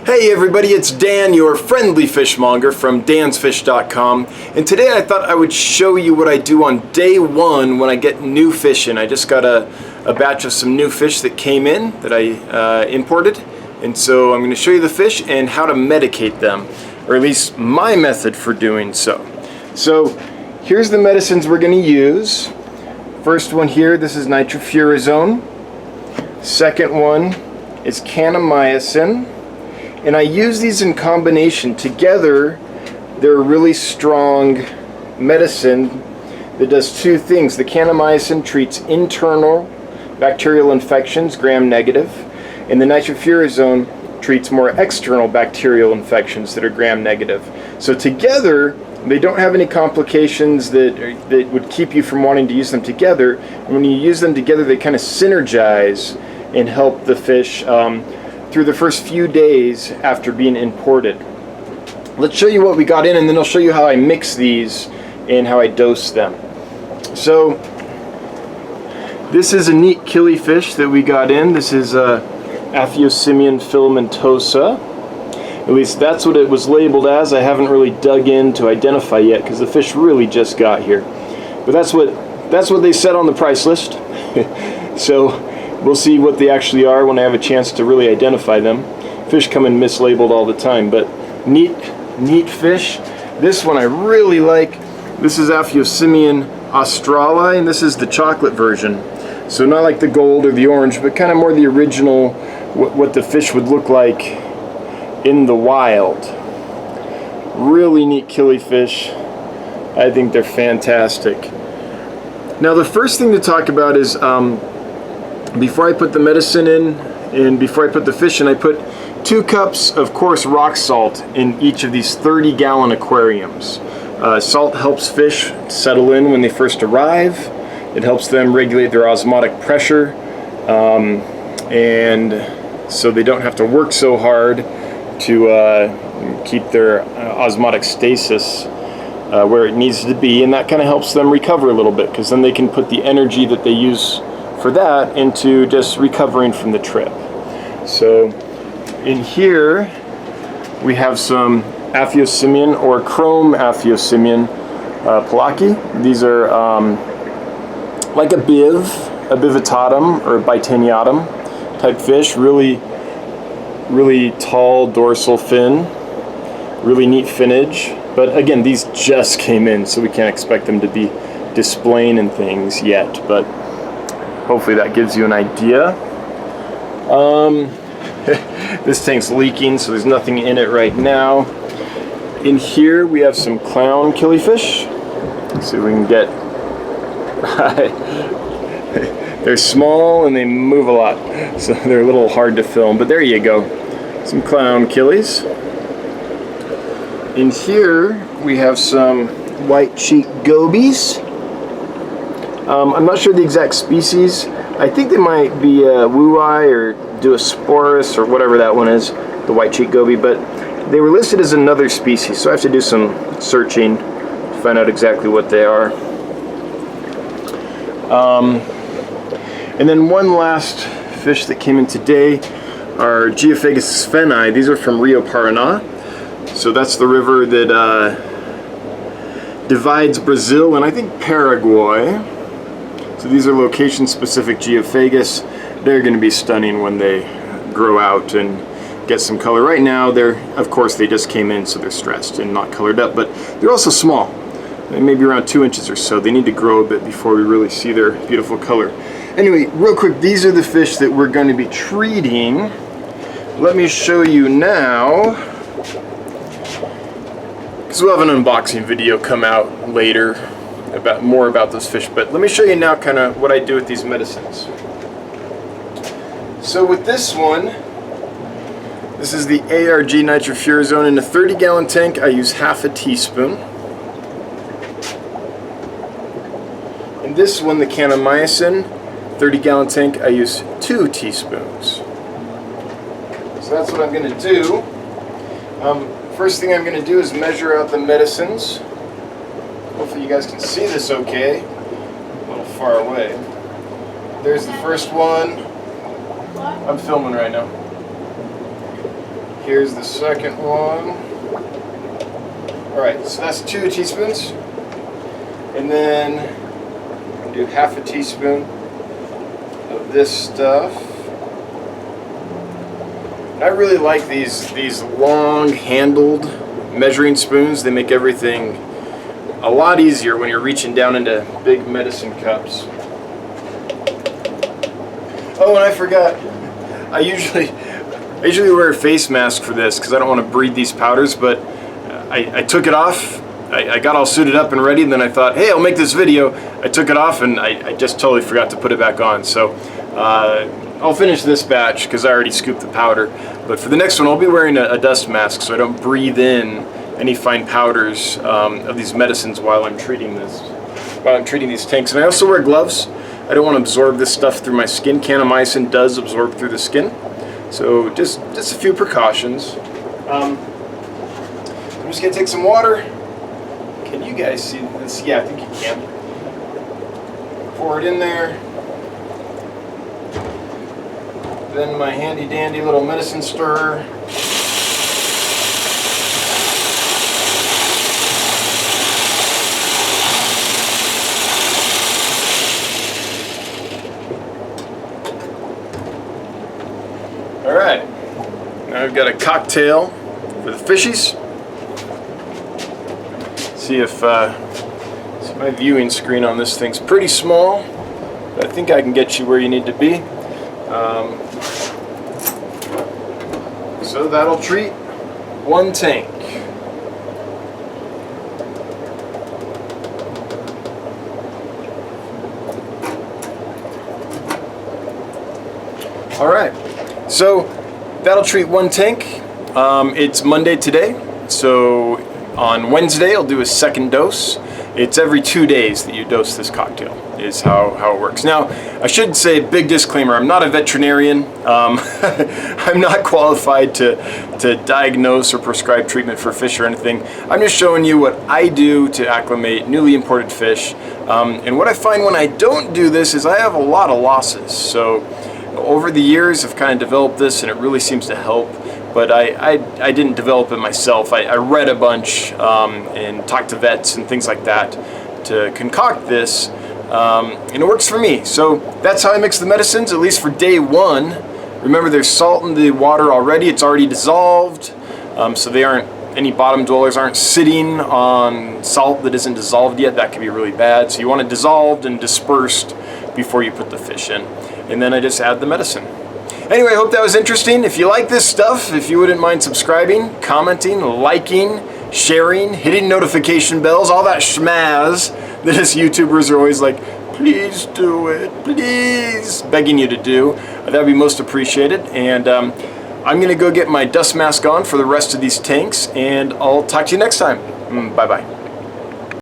Hey everybody, it's Dan, your friendly fishmonger from dansfish.com, and today I thought I would show you what I do on day one when I get new fish in. I just got a batch of some new fish that came in that I imported, and so I'm going to show you the fish and how to medicate them, or at least my method for doing so. So here's the medicines we're going to use. First one here, this is nitrofurazone. Second one is kanamycin. And I use these in combination. Together, they're a really strong medicine that does two things. The kanamycin treats internal bacterial infections, gram-negative, and the nitrofurazone treats more external bacterial infections that are gram-negative. So together, they don't have any complications that would keep you from wanting to use them together. And when you use them together, they kind of synergize and help the fish through the first few days after being imported. Let's show you what we got in, and then I'll show you how I mix these and how I dose them. So this is a neat killifish that we got in. This is Aphyosemion filamentosa. At least that's what it was labeled as. I haven't really dug in to identify yet because the fish really just got here. But that's what they said on the price list. So we'll see what they actually are when I have a chance to really identify them. Fish come in mislabeled all the time, but neat fish. This one I really like. This is Aphyosemion australi, and this is the chocolate version. So not like the gold or the orange, but kind of more the original, what the fish would look like in the wild. Really neat killifish. I think they're fantastic. Now the first thing to talk about is before I put the medicine in and before I put the fish in, I put 2 cups of coarse rock salt in each of these 30-gallon aquariums. Salt helps fish settle in when they first arrive. It helps them regulate their osmotic pressure, and so they don't have to work so hard to keep their osmotic stasis where it needs to be, and that kind of helps them recover a little bit, because then they can put the energy that they use for that into just recovering from the trip. So in here we have some Aphyosemion or chrome Aphyosemion palaki. These are like a bivitatum or bitinniatum type fish. Really tall dorsal fin, really neat finnage. But again, these just came in, so we can't expect them to be displaying and things yet, but hopefully that gives you an idea. This tank's leaking, so there's nothing in it right now. In here we have some clown killifish. Let's see if we can get... They're small and they move a lot, so they're a little hard to film, but there you go. Some clown killies. In here we have some white cheek gobies. I'm not sure the exact species. I think they might be wuai or duosporus or whatever that one is, the white cheek goby, but they were listed as another species, so I have to do some searching to find out exactly what they are. And then one last fish that came in today are Geophagus spheni. These are from Rio Paraná. So that's the river that divides Brazil and I think Paraguay. So these are location-specific Geophagus. They're going to be stunning when they grow out and get some color. Right now, of course, they just came in, so they're stressed and not colored up, but they're also small. They may be around 2 inches or so. They need to grow a bit before we really see their beautiful color. Anyway, real quick, these are the fish that we're going to be treating. Let me show you now, because we'll have an unboxing video come out later about more about those fish, but let me show you now kind of what I do with these medicines. So with this one, this is the ARG nitrofurazone. In a 30-gallon tank, I use half a teaspoon. In this one, the kanamycin, 30-gallon tank, I use 2 teaspoons. So that's what I'm going to do. First thing I'm going to do is measure out the medicines. Hopefully you guys can see this okay. A little far away. There's the first one. I'm filming right now. Here's the second one. Alright, so that's 2 teaspoons. And then do half a teaspoon of this stuff. And I really like these long-handled measuring spoons. They make everything a lot easier when you're reaching down into big medicine cups. Oh, and I forgot. I usually wear a face mask for this because I don't want to breathe these powders, but I took it off. I got all suited up and ready, and then I thought, hey, I'll make this video. I took it off, and I just totally forgot to put it back on. So I'll finish this batch because I already scooped the powder. But for the next one, I'll be wearing a dust mask so I don't breathe in any fine powders of these medicines while I'm treating these tanks. And I also wear gloves. I don't want to absorb this stuff through my skin. Kanamycin does absorb through the skin. So just a few precautions. I'm just going to take some water. Can you guys see this? Yeah, I think you can. Pour it in there. Then my handy dandy little medicine stirrer. Alright, now I've got a cocktail for the fishies. See if see my viewing screen on this thing's pretty small, but I think I can get you where you need to be. So that'll treat 1 tank. Alright, so that'll treat 1 tank. It's Monday today, so on Wednesday I'll do a second dose. It's every 2 days that you dose this cocktail, is how it works. Now, I should say, big disclaimer, I'm not a veterinarian. I'm not qualified to diagnose or prescribe treatment for fish or anything. I'm just showing you what I do to acclimate newly imported fish. And what I find when I don't do this is I have a lot of losses. So over the years I've kind of developed this and it really seems to help. But I didn't develop it myself. I read a bunch and talked to vets and things like that to concoct this, and it works for me. So that's how I mix the medicines, at least for day 1. Remember, there's salt in the water already. It's already dissolved, so any bottom dwellers aren't sitting on salt that isn't dissolved yet. That can be really bad. So you want it dissolved and dispersed before you put the fish in. And then I just add the medicine. Anyway, I hope that was interesting. If you like this stuff, if you wouldn't mind subscribing, commenting, liking, sharing, hitting notification bells, all that schmazz that us YouTubers are always like, please do it, please, begging you to do. That would be most appreciated. And I'm going to go get my dust mask on for the rest of these tanks, and I'll talk to you next time. Bye-bye.